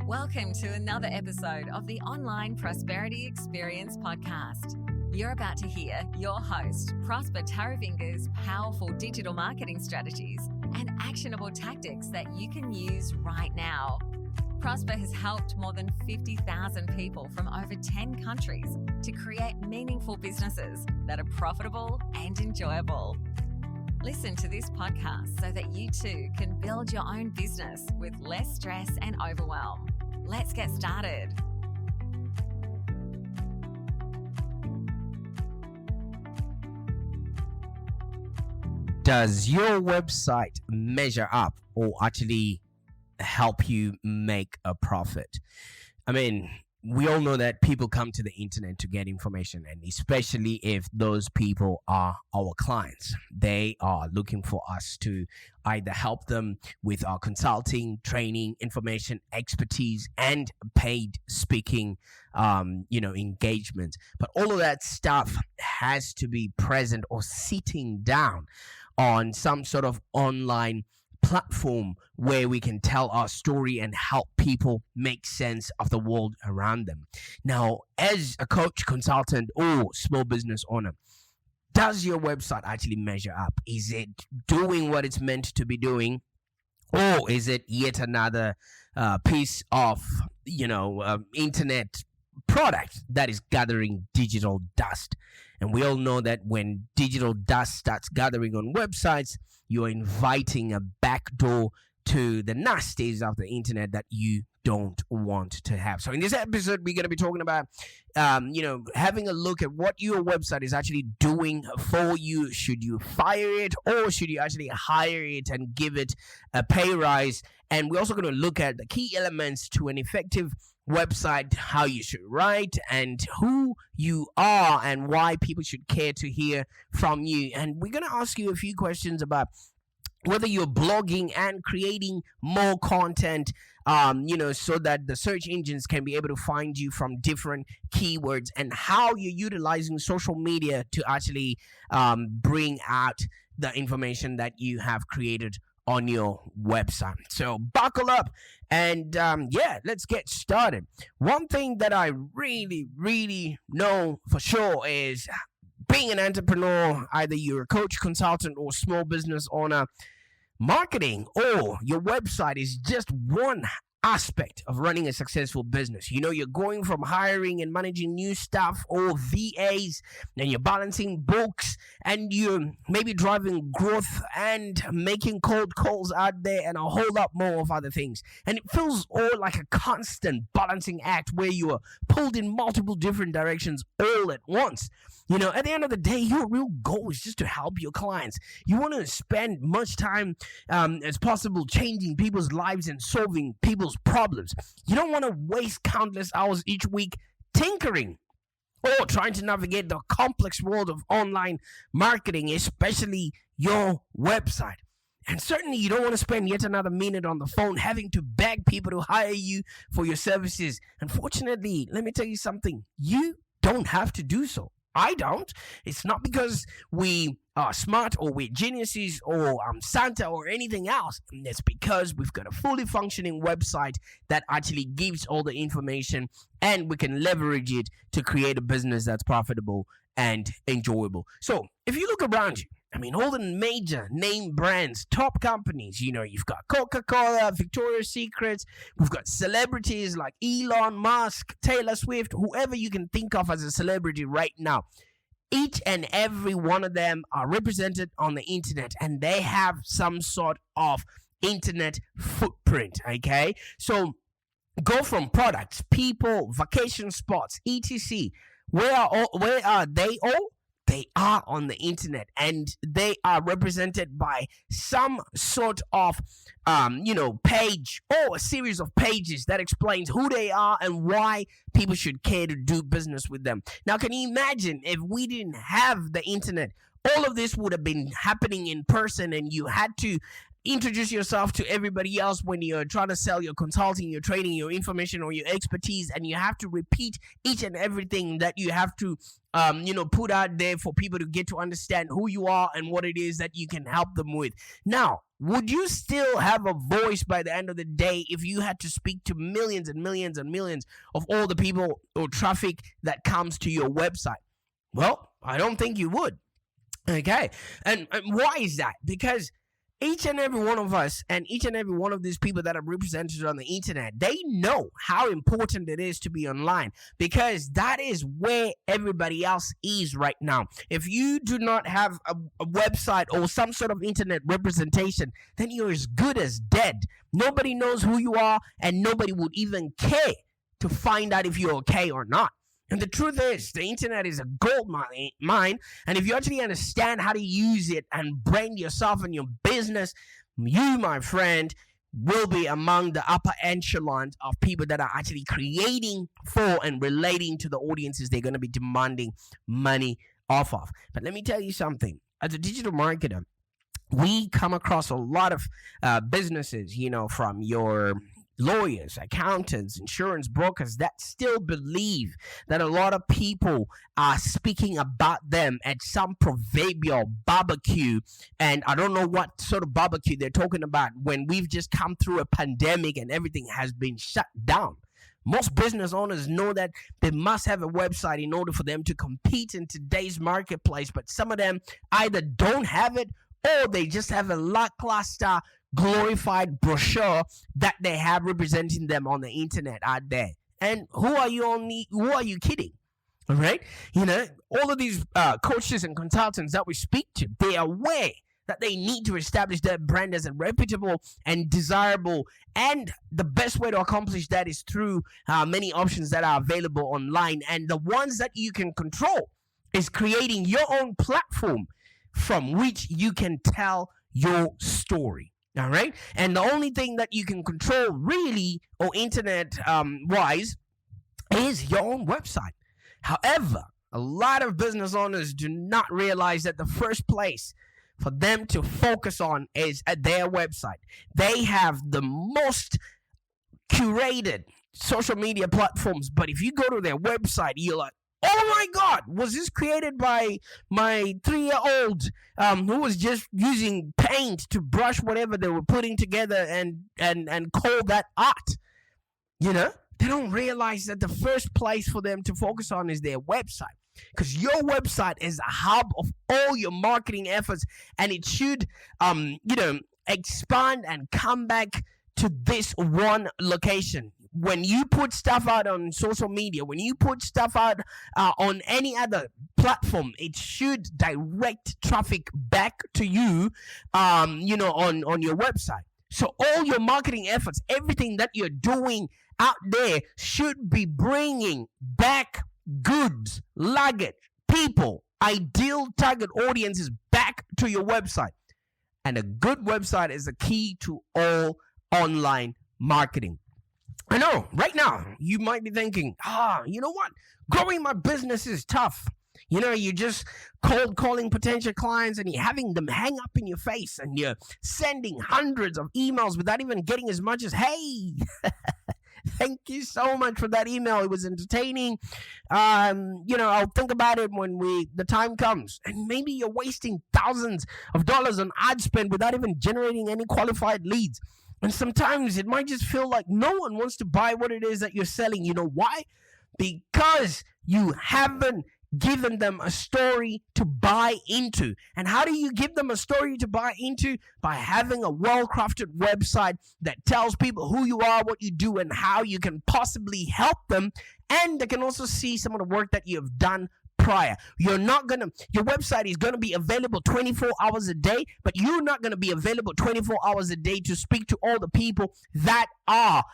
Welcome to another episode of the Online Prosperity Experience podcast. You're about to hear your host, Prosper Taravinga's powerful digital marketing strategies and actionable tactics that you can use right now. Prosper has helped more than 50,000 people from over 10 countries to create meaningful businesses that are profitable and enjoyable. Listen to this podcast so that you too can build your own business with less stress and overwhelm. Let's get started. Does your website measure up or actually help you make a profit? I mean, we all know that people come to the internet to get information, and especially if those people are our clients, they are looking for us to either help them with our consulting, training, information, expertise, and paid speaking, engagement. But all of that stuff has to be present or sitting down on some sort of online platform where we can tell our story and help people make sense of the world around them. Now, as a coach, consultant, or small business owner, does your website actually measure up? Is it doing what it's meant to be doing? Or is it yet another piece of, internet product that is gathering digital dust? And we all know that when digital dust starts gathering on websites, you're inviting a backdoor to the nasties of the internet that you don't want to have. So in this episode, we're going to be talking about, having a look at what your website is actually doing for you. Should you fire it, or should you actually hire it and give it a pay rise? And we're also going to look at the key elements to an effective website, how you should write, and who you are, and why people should care to hear from you. And we're going to ask you a few questions about whether you're blogging and creating more content, so that the search engines can be able to find you from different keywords, and how you're utilizing social media to actually bring out the information that you have created on your website. So buckle up and let's get started. One thing that I really know for sure is being an entrepreneur, either you're a coach, consultant, or small business owner, marketing or your website is just one aspect of running a successful business. You're going from hiring and managing new staff or VAs, and you're balancing books, and you're maybe driving growth and making cold calls out there, and a whole lot more of other things. And it feels all like a constant balancing act where you are pulled in multiple different directions all at once. At the end of the day, your real goal is just to help your clients. You want to spend much time as possible changing people's lives and solving people's problems. You don't want to waste countless hours each week tinkering or trying to navigate the complex world of online marketing, especially your website. And certainly you don't want to spend yet another minute on the phone having to beg people to hire you for your services. Unfortunately, let me tell you something. You don't have to do so. I don't. It's not because we are smart or we're geniuses or Santa or anything else. It's because we've got a fully functioning website that actually gives all the information, and we can leverage it to create a business that's profitable and enjoyable. So if you look around you, all the major name brands, top companies, you've got Coca-Cola, Victoria's Secret, we've got celebrities like Elon Musk, Taylor Swift, whoever you can think of as a celebrity right now. Each and every one of them are represented on the internet, and they have some sort of internet footprint, okay? So go from products, people, vacation spots, etc. Where are they all? They are on the internet, and they are represented by some sort of, page or a series of pages that explains who they are and why people should care to do business with them. Now, can you imagine if we didn't have the internet all of this would have been happening in person, and you had to introduce yourself to everybody else when you're trying to sell your consulting, your training, your information, or your expertise, and you have to repeat each and everything that you have to put out there for people to get to understand who you are and what it is that you can help them with. Now, would you still have a voice by the end of the day if you had to speak to millions and millions and millions of all the people or traffic that comes to your website? Well, I don't think you would. Okay. And why is that? Because each and every one of us and each and every one of these people that are represented on the internet, they know how important it is to be online, because that is where everybody else is right now. If you do not have a website or some sort of internet representation, then you're as good as dead. Nobody knows who you are, and nobody would even care to find out if you're okay or not. And the truth is, the internet is a gold mine, and if you actually understand how to use it and brand yourself and your business, you, my friend, will be among the upper echelons of people that are actually creating for and relating to the audiences they're going to be demanding money off of. But let me tell you something. As a digital marketer, we come across a lot of businesses, from your lawyers, accountants, insurance brokers that still believe that a lot of people are speaking about them at some proverbial barbecue. And I don't know what sort of barbecue they're talking about when we've just come through a pandemic and everything has been shut down. Most business owners know that they must have a website in order for them to compete in today's marketplace, but some of them either don't have it or they just have a lackluster glorified brochure that they have representing them on the internet out there. And who are you kidding? All right, all of these coaches and consultants that we speak to, they are aware that they need to establish their brand as a reputable and desirable, and the best way to accomplish that is through many options that are available online, and the ones that you can control is creating your own platform from which you can tell your story. All right. And the only thing that you can control really, or internet wise, is your own website. However, a lot of business owners do not realize that the first place for them to focus on is at their website. They have the most curated social media platforms, but if you go to their website, you're like, oh my God, was this created by my 3-year-old who was just using paint to brush whatever they were putting together and call that art? They don't realize that the first place for them to focus on is their website, because your website is a hub of all your marketing efforts, and it should, expand and come back to this one location. When you put stuff out on social media, when you put stuff out on any other platform, it should direct traffic back to you, on your website. So all your marketing efforts, everything that you're doing out there should be bringing back goods, luggage, people, ideal target audiences back to your website. And a good website is the key to all online marketing. I know, right now, you might be thinking, you know what? Growing my business is tough. You're just cold calling potential clients and you're having them hang up in your face and you're sending hundreds of emails without even getting as much as, hey, thank you so much for that email. It was entertaining. I'll think about it when the time comes. And maybe you're wasting thousands of dollars on ad spend without even generating any qualified leads. And sometimes it might just feel like no one wants to buy what it is that you're selling. You know why? Because you haven't given them a story to buy into. And how do you give them a story to buy into? By having a well-crafted website that tells people who you are, what you do, and how you can possibly help them. And they can also see some of the work that you have done prior. Your website is going to be available 24 hours a day, but you're not going to be available 24 hours a day to speak to all the people that are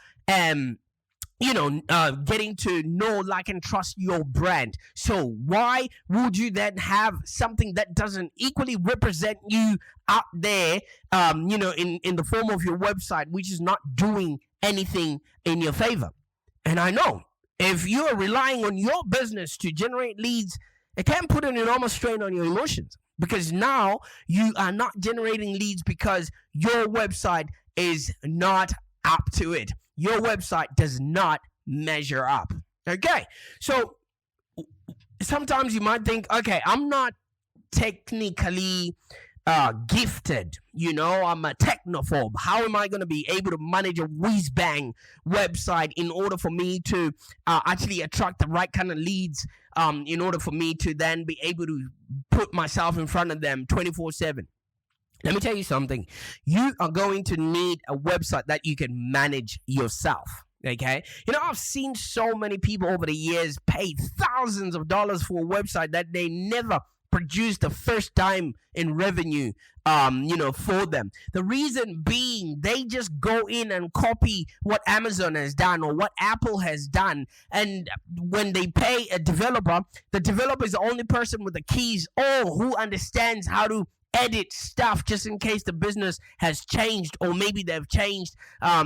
getting to know, like, and trust your brand. So why would you then have something that doesn't equally represent you out there, in the form of your website, which is not doing anything in your favor? And I know, if you're relying on your business to generate leads, it can put an enormous strain on your emotions, because now you are not generating leads because your website is not up to it. Your website does not measure up. Okay, so sometimes you might think, okay, I'm not technically gifted, I'm a technophobe. How am I going to be able to manage a whiz-bang website in order for me to actually attract the right kind of leads, in order for me to then be able to put myself in front of them 24/7? Let me tell you something. You are going to need a website that you can manage yourself. Okay, I've seen so many people over the years pay thousands of dollars for a website that they never produced the first time in revenue, for them. The reason being, they just go in and copy what Amazon has done or what Apple has done. And when they pay a developer, the developer is the only person with the keys or who understands how to edit stuff just in case the business has changed, or maybe they've changed their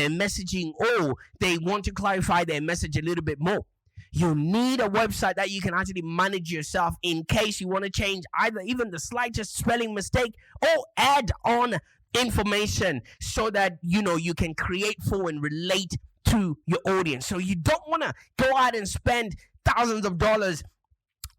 messaging, or they want to clarify their message a little bit more. You need a website that you can actually manage yourself in case you want to change either even the slightest spelling mistake or add on information so that you can create for and relate to your audience. So you don't want to go out and spend thousands of dollars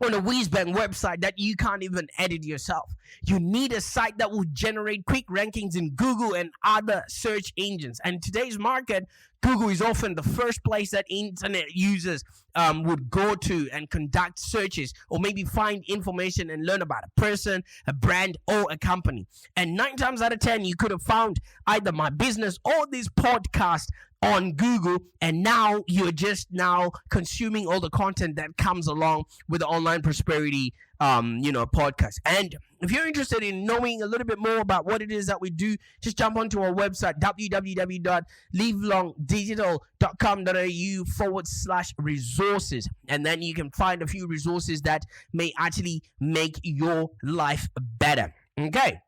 on a whiz-bang website that you can't even edit yourself. You need a site that will generate quick rankings in Google and other search engines. And in today's market, Google is often the first place that internet users would go to and conduct searches, or maybe find information and learn about a person, a brand, or a company. And 9 times out of 10, you could have found either my business or this podcast on Google, and now you're just now consuming all the content that comes along with the Online Prosperity podcast. And if you're interested in knowing a little bit more about what it is that we do, just jump onto our website, www.livelongdigital.com.au/resources, and then you can find a few resources that may actually make your life better. Okay.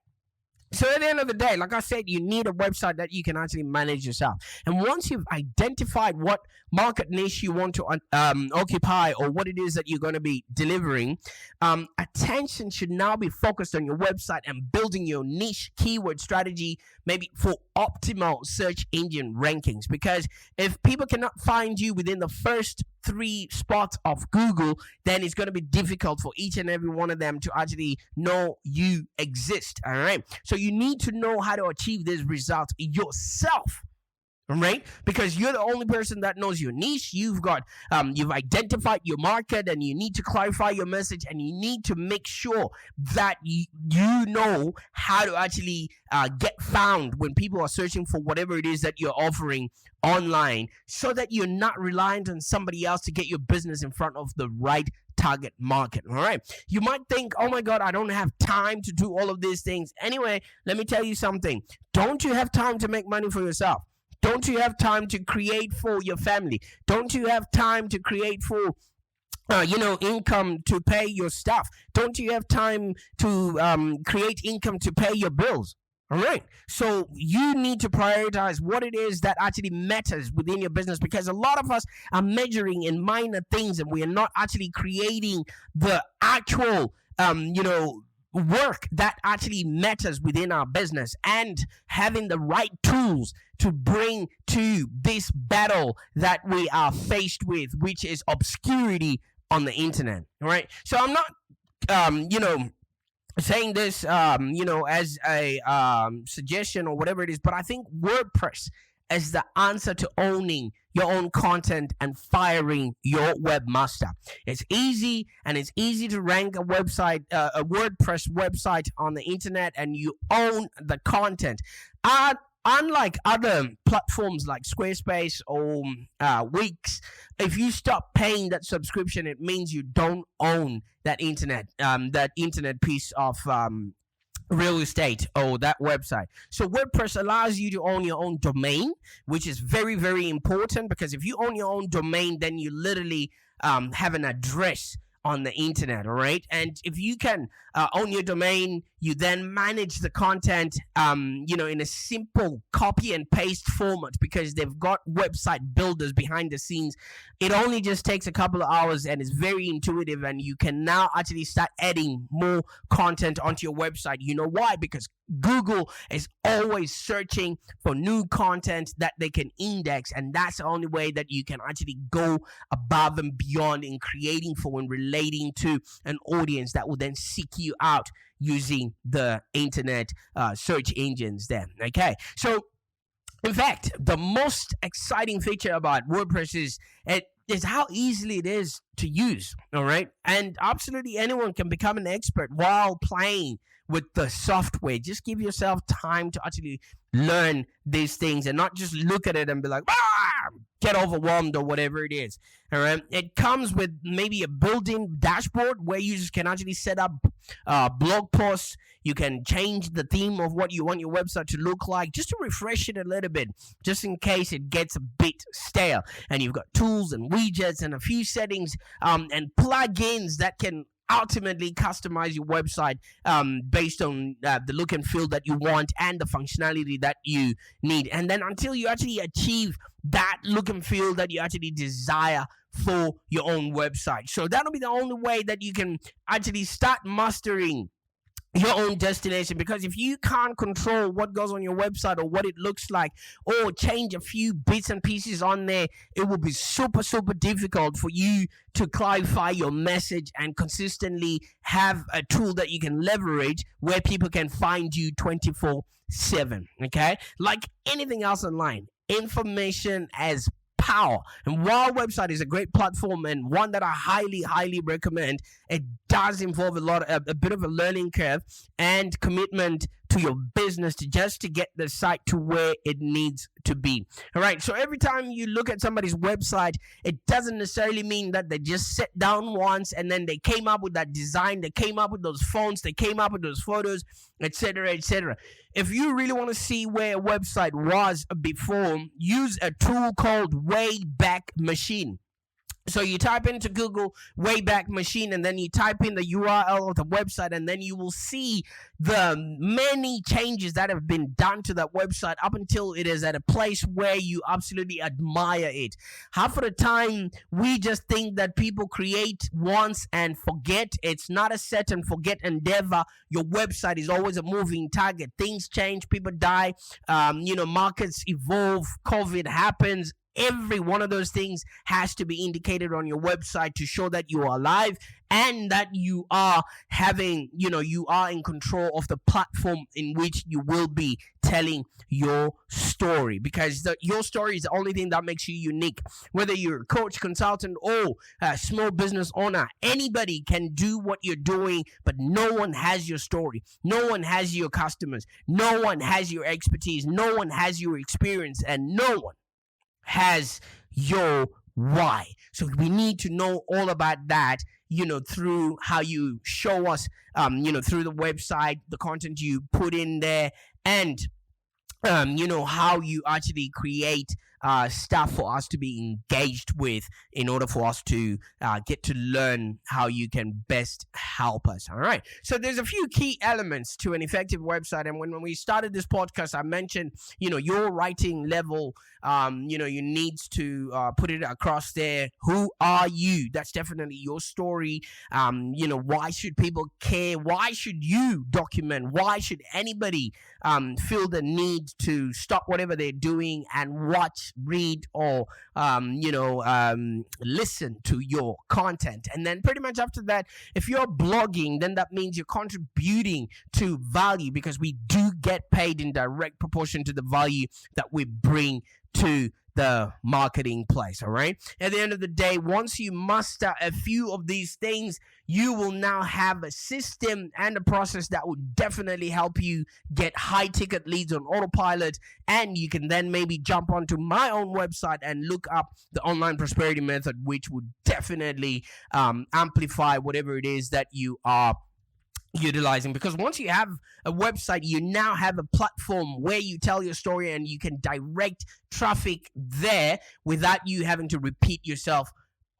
So at the end of the day, like I said, you need a website that you can actually manage yourself. And once you've identified what market niche you want to occupy, or what it is that you're going to be delivering, attention should now be focused on your website and building your niche keyword strategy, maybe for optimal search engine rankings. Because if people cannot find you within the first 3 spots of Google, then it's going to be difficult for each and every one of them to actually know you exist. All right. So you need to know how to achieve this result yourself. Right? Because you're the only person that knows your niche. You've identified your market, and you need to clarify your message, and you need to make sure that you know how to actually get found when people are searching for whatever it is that you're offering online, so that you're not reliant on somebody else to get your business in front of the right target market. All right. You might think, oh my God, I don't have time to do all of these things. Anyway, let me tell you something. Don't you have time to make money for yourself? Don't you have time to create for your family? Don't you have time to create for income to pay your staff? Don't you have time to create income to pay your bills? All right. So you need to prioritize what it is that actually matters within your business, because a lot of us are measuring in minor things, and we are not actually creating the actual, work that actually matters within our business, and having the right tools to bring to this battle that we are faced with, which is obscurity on the internet. All right. So I'm not, saying this, as a suggestion or whatever it is, but I think WordPress is the answer to owning your own content and firing your webmaster. It's easy, and it's easy to rank a website, a WordPress website on the internet, and you own the content. Unlike other platforms like Squarespace or Wix, if you stop paying that subscription, it means you don't own that internet piece of real estate or that website. So WordPress allows you to own your own domain, which is very, very important, because if you own your own domain, then you literally have an address on the internet. All right. And if you can own your domain, You then manage the content, in a simple copy and paste format, because they've got website builders behind the scenes. It only just takes a couple of hours and it's very intuitive, and you can now actually start adding more content onto your website. You know why? Because Google is always searching for new content that they can index, and that's the only way that you can actually go above and beyond in creating for and relating to an audience that will then seek you out using the internet search engines then. Okay, so in fact, the most exciting feature about WordPress is how easily it is to use. All right, and absolutely anyone can become an expert while playing with the software. Just give yourself time to actually learn these things and not just look at it and be like, get overwhelmed or whatever it is. All right, it comes with maybe a built-in dashboard where users can actually set up blog posts. You can change the theme of what you want your website to look like, just to refresh it a little bit, just in case it gets a bit stale. And you've got tools and widgets and a few settings and plugins that can ultimately customize your website based on the look and feel that you want and the functionality that you need. And then until you actually achieve that look and feel that you actually desire for your own website. So that'll be the only way that you can actually start mastering your own destination, because if you can't control what goes on your website or what it looks like, or change a few bits and pieces on there, it will be super difficult for you to clarify your message and consistently have a tool that you can leverage where people can find you 24/7. Okay, like anything else online, information as power. And while website is a great platform and one that I highly recommend, it does involve a bit of a learning curve and commitment to your business to get the site to where it needs to be. All right, so every time you look at somebody's website, it doesn't necessarily mean that they just sat down once and then they came up with that design, they came up with those fonts, they came up with those photos, etc. If you really want to see where a website was before, use a tool called Wayback Machine. So you type into Google Wayback Machine, and then you type in the URL of the website, and then you will see the many changes that have been done to that website up until it is at a place where you absolutely admire it. Half of the time, we just think that people create once and forget. It's not a set and forget endeavor. Your website is always a moving target. Things change, people die, markets evolve, COVID happens. Every one of those things has to be indicated on your website to show that you are alive and that you are you are in control of the platform in which you will be telling your story, because your story is the only thing that makes you unique. Whether you're a coach, consultant, or a small business owner, anybody can do what you're doing, but no one has your story. No one has your customers. No one has your expertise. No one has your experience, and no one has your why. So we need to know all about that, through how you show us, through the website, the content you put in there, and how you actually create stuff for us to be engaged with in order for us to get to learn how you can best help us. All right. So there's a few key elements to an effective website. And when we started this podcast, I mentioned, your writing level, you need to put it across there. Who are you? That's definitely your story. Why should people care? Why should you document? Why should anybody feel the need to stop whatever they're doing and watch, read, or listen to your content? And then pretty much after that, if you're blogging, then that means you're contributing to value, because we do get paid in direct proportion to the value that we bring to the marketing place. All right, at the end of the day, once you master a few of these things, you will now have a system and a process that will definitely help you get high ticket leads on autopilot. And you can then maybe jump onto my own website and look up the online prosperity method, which would definitely amplify whatever it is that you are utilizing. Because once you have a website, you now have a platform where you tell your story and you can direct traffic there without you having to repeat yourself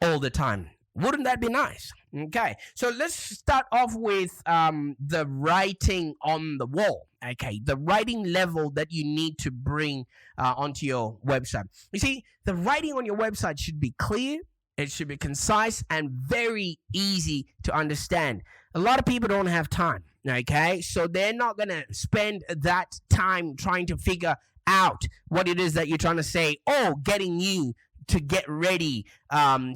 all the time. Wouldn't that be nice? Okay, so let's start off with the writing on the wall. Okay, the writing level that you need to bring onto your website. You see, the writing on your website should be clear, it should be concise, and very easy to understand. A lot of people don't have time, okay? So they're not going to spend that time trying to figure out what it is that you're trying to say, or getting you to get ready.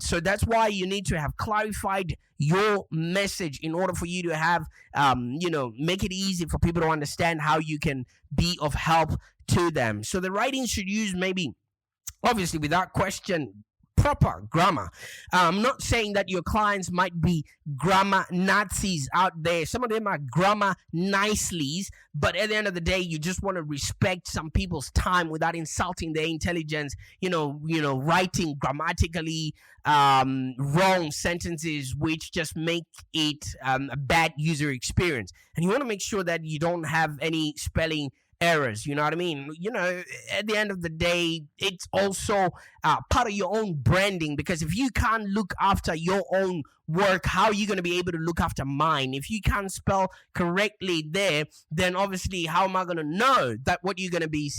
So that's why you need to have clarified your message in order for you to have, make it easy for people to understand how you can be of help to them. So the writing should use maybe, obviously, without question, proper grammar. I'm not saying that your clients might be grammar Nazis out there. Some of them are grammar nicelies, but at the end of the day, you just want to respect some people's time without insulting their intelligence. Writing grammatically wrong sentences, which just make it a bad user experience. And you want to make sure that you don't have any spelling errors. You know what I mean? At the end of the day, it's also part of your own branding, because if you can't look after your own work, how are you going to be able to look after mine? If you can't spell correctly there, then obviously how am I going to know that what you're going to be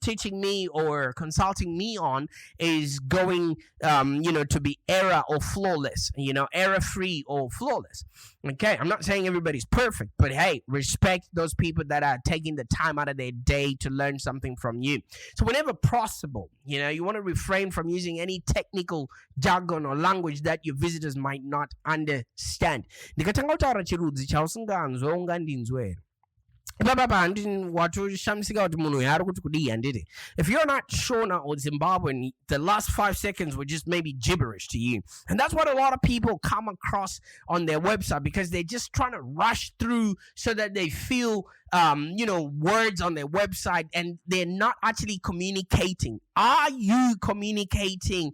teaching me or consulting me on is going to be error or flawless, error free or flawless. Okay, I'm not saying everybody's perfect, but hey, respect those people that are taking the time out of their day to learn something from you. So whenever possible, you want to refrain from using any technical jargon or language that your visitors might not understand. Ndikatanga kutaura chirudzi chausinganzwe unga ndinzwera. If you're not Shona or Zimbabwean, the last 5 seconds were just maybe gibberish to you. And that's what a lot of people come across on their website, because they're just trying to rush through so that they feel words on their website, and they're not actually communicating. Are you communicating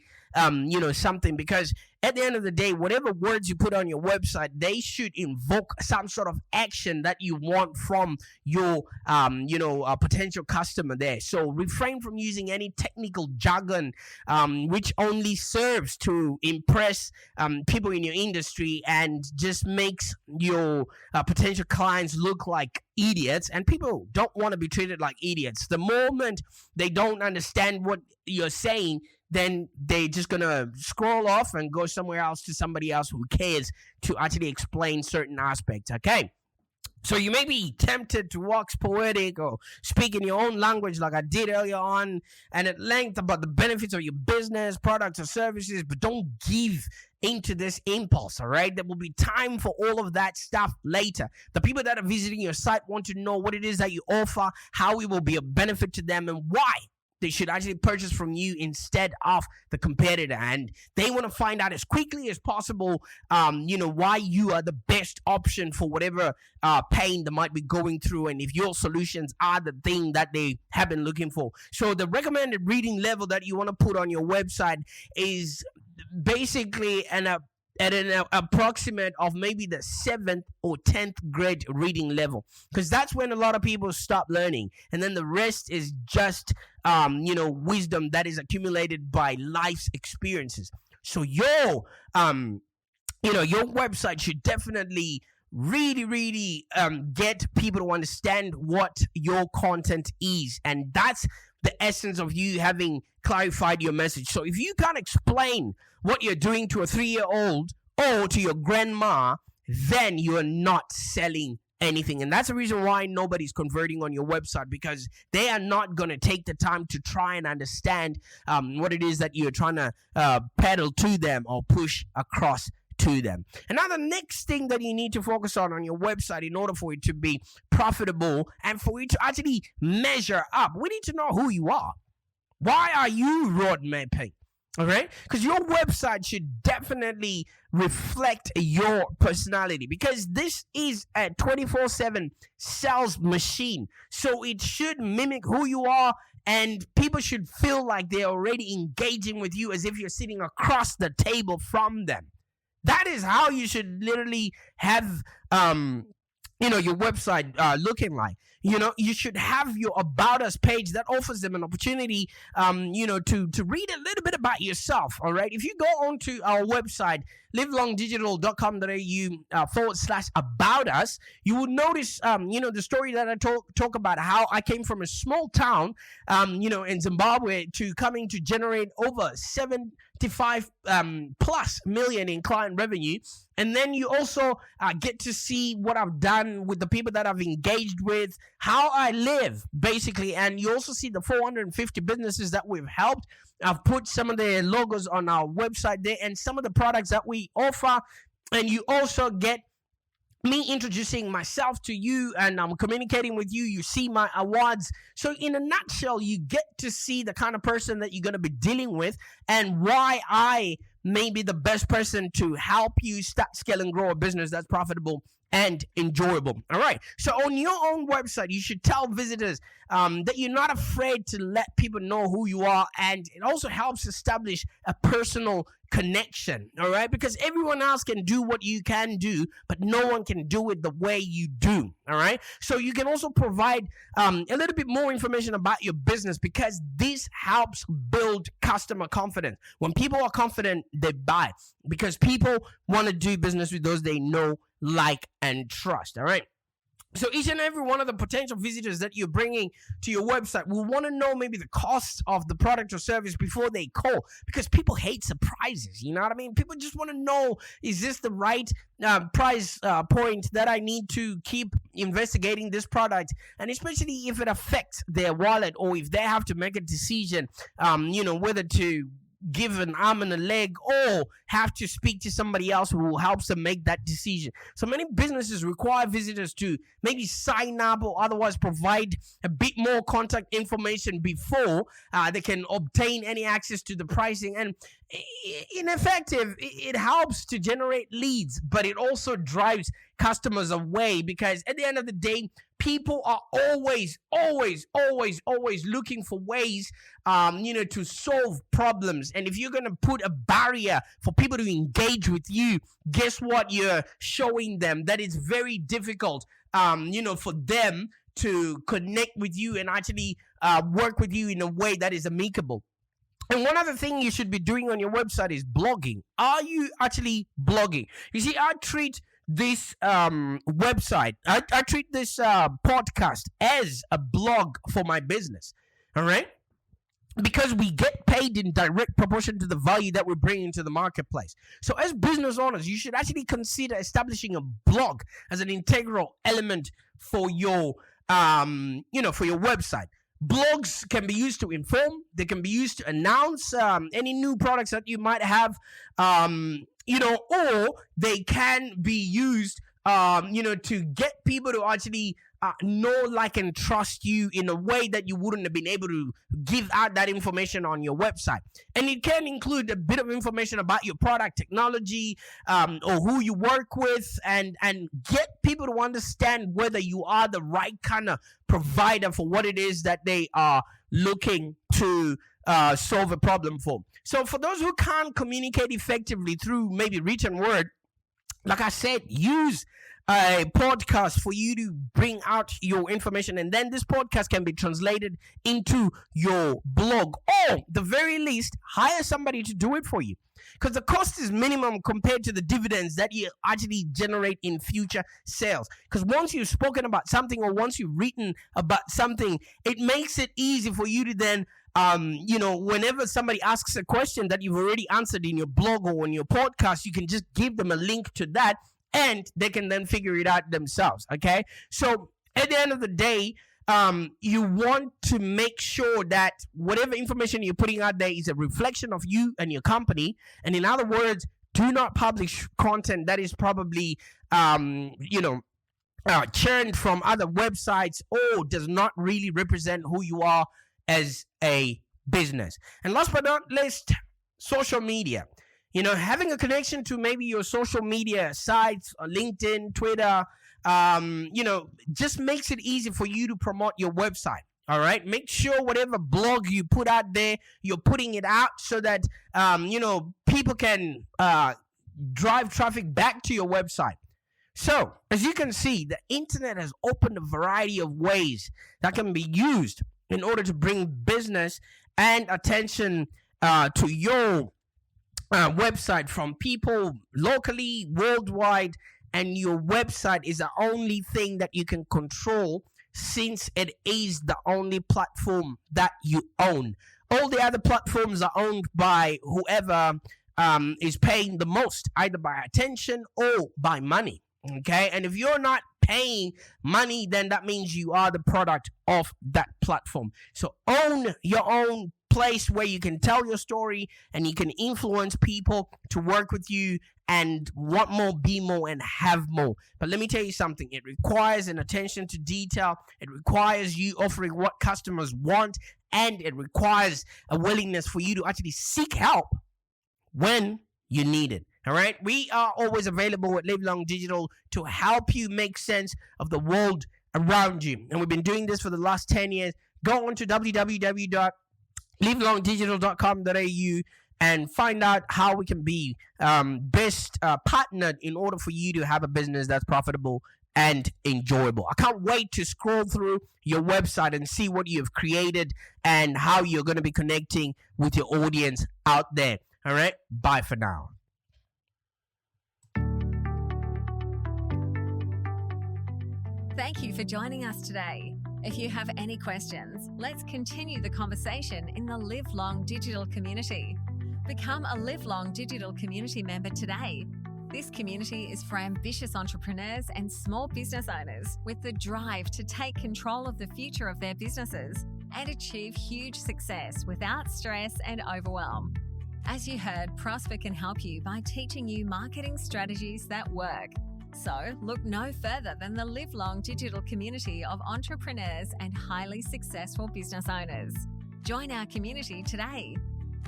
something? Because at the end of the day, whatever words you put on your website, they should invoke some sort of action that you want from your potential customer there. So refrain from using any technical jargon which only serves to impress people in your industry and just makes your potential clients look like idiots. And people don't want to be treated like idiots. The moment they don't understand what you're saying, then they're just going to scroll off and go somewhere else to somebody else who cares to actually explain certain aspects, okay? So you may be tempted to wax poetic or speak in your own language like I did earlier on and at length about the benefits of your business, products, or services, but don't give into this impulse, all right? There will be time for all of that stuff later. The people that are visiting your site want to know what it is that you offer, how it will be a benefit to them, and why they should actually purchase from you instead of the competitor. And they want to find out as quickly as possible, why you are the best option for whatever pain they might be going through, and if your solutions are the thing that they have been looking for. So the recommended reading level that you want to put on your website is basically at an approximate of maybe the 7th or 10th grade reading level, because that's when a lot of people stop learning, and then the rest is just wisdom that is accumulated by life's experiences. So your website should definitely really get people to understand what your content is, and that's the essence of you having clarified your message. So if you can't explain what you're doing to a 3-year-old or to your grandma, then you're not selling anything. And that's the reason why nobody's converting on your website, because they are not going to take the time to try and understand what it is that you're trying to peddle to them or push across to them. And now the next thing that you need to focus on your website in order for it to be profitable and for it to actually measure up, we need to know who you are. Why are you road mapping? All right, because your website should definitely reflect your personality, because this is a 24/7 sales machine. So it should mimic who you are, and people should feel like they're already engaging with you as if you're sitting across the table from them. That is how you should literally have your website looking like. You should have your About Us page that offers them an opportunity, to read a little bit about yourself, all right? If you go onto our website, livelongdigital.com.au /about us, you will notice, the story that I talk about how I came from a small town, in Zimbabwe to coming to generate over 75 plus million in client revenue. And then you also get to see what I've done with the people that I've engaged with, how I live, basically. And you also see the 450 businesses that we've helped. I've put some of their logos on our website there and some of the products that we offer. And you also get me introducing myself to you, and I'm communicating with you. You see my awards. So in a nutshell, you get to see the kind of person that you're going to be dealing with and why I may be the best person to help you start, scale, and grow a business that's profitable and enjoyable. All right. So on your own website, you should tell visitors that you're not afraid to let people know who you are. And it also helps establish a personal connection. All right. Because everyone else can do what you can do, but no one can do it the way you do. All right. So you can also provide a little bit more information about your business, because this helps build customer confidence. When people are confident, they buy, because people want to do business with those they know, like, and trust. All right. So each and every one of the potential visitors that you're bringing to your website will want to know maybe the cost of the product or service before they call, because people hate surprises. You know what I mean? People just want to know, is this the right price point that I need to keep investigating this product? And especially if it affects their wallet, or if they have to make a decision, whether to give an arm and a leg or have to speak to somebody else who helps them make that decision. So many businesses require visitors to maybe sign up or otherwise provide a bit more contact information before they can obtain any access to the pricing. And ineffective, it helps to generate leads, but it also drives customers away, because at the end of the day, people are always looking for ways, to solve problems. And if you're going to put a barrier for people to engage with you, guess what? You're showing them that it's very difficult, for them to connect with you and actually work with you in a way that is amicable. And one other thing you should be doing on your website is blogging. Are you actually blogging? You see, I treat this website, I treat this podcast as a blog for my business. All right? Because we get paid in direct proportion to the value that we bring into the marketplace. So as business owners, you should actually consider establishing a blog as an integral element for your, for your website. Blogs can be used to inform. They can be used to announce any new products that you might have, or they can be used, to get people to actually know, like, and trust you in a way that you wouldn't have been able to give out that information on your website. And it can include a bit of information about your product, technology, or who you work with, and get people to understand whether you are the right kind of provider for what it is that they are looking to solve a problem for. So for those who can't communicate effectively through maybe written word, like I said, use a podcast for you to bring out your information, and then this podcast can be translated into your blog, or the very least, hire somebody to do it for you, because the cost is minimum compared to the dividends that you actually generate in future sales. Because once you've spoken about something, or once you've written about something, it makes it easy for you to then whenever somebody asks a question that you've already answered in your blog or in your podcast, you can just give them a link to that, and they can then figure it out themselves. Okay. So at the end of the day, you want to make sure that whatever information you're putting out there is a reflection of you and your company. And in other words, do not publish content that is probably, churned from other websites, or does not really represent who you are as a business. And last but not least, social media. Having a connection to maybe your social media sites, LinkedIn, Twitter, just makes it easy for you to promote your website. All right. Make sure whatever blog you put out there, you're putting it out so that, people can drive traffic back to your website. So as you can see, the internet has opened a variety of ways that can be used in order to bring business and attention to your website from people locally, worldwide, and your website is the only thing that you can control, since it is the only platform that you own. All the other platforms are owned by whoever is paying the most, either by attention or by money. Okay, and if you're not paying money, then that means you are the product of that platform. So own your own place where you can tell your story and you can influence people to work with you and want more, be more, and have more. But let me tell you something. It requires an attention to detail. It requires you offering what customers want, and it requires a willingness for you to actually seek help when you need it. All right. We are always available at Live Long Digital to help you make sense of the world around you. And we've been doing this for the last 10 years. Go on to www.livelongdigital.com.au and find out how we can be best partnered in order for you to have a business that's profitable and enjoyable. I can't wait to scroll through your website and see what you have created and how you're going to be connecting with your audience out there. All right. Bye for now. Thank you for joining us today. If you have any questions, let's continue the conversation in the Live Long Digital community. Become a Live Long Digital community member today. This community is for ambitious entrepreneurs and small business owners with the drive to take control of the future of their businesses and achieve huge success without stress and overwhelm. As you heard, Prosper can help you by teaching you marketing strategies that work. So look no further than the Live Long Digital community of entrepreneurs and highly successful business owners. Join our community today.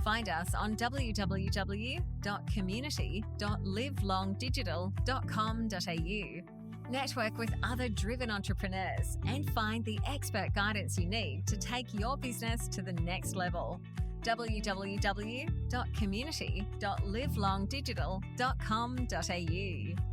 Find us on www.community.livelongdigital.com.au. Network with other driven entrepreneurs and find the expert guidance you need to take your business to the next level. www.community.livelongdigital.com.au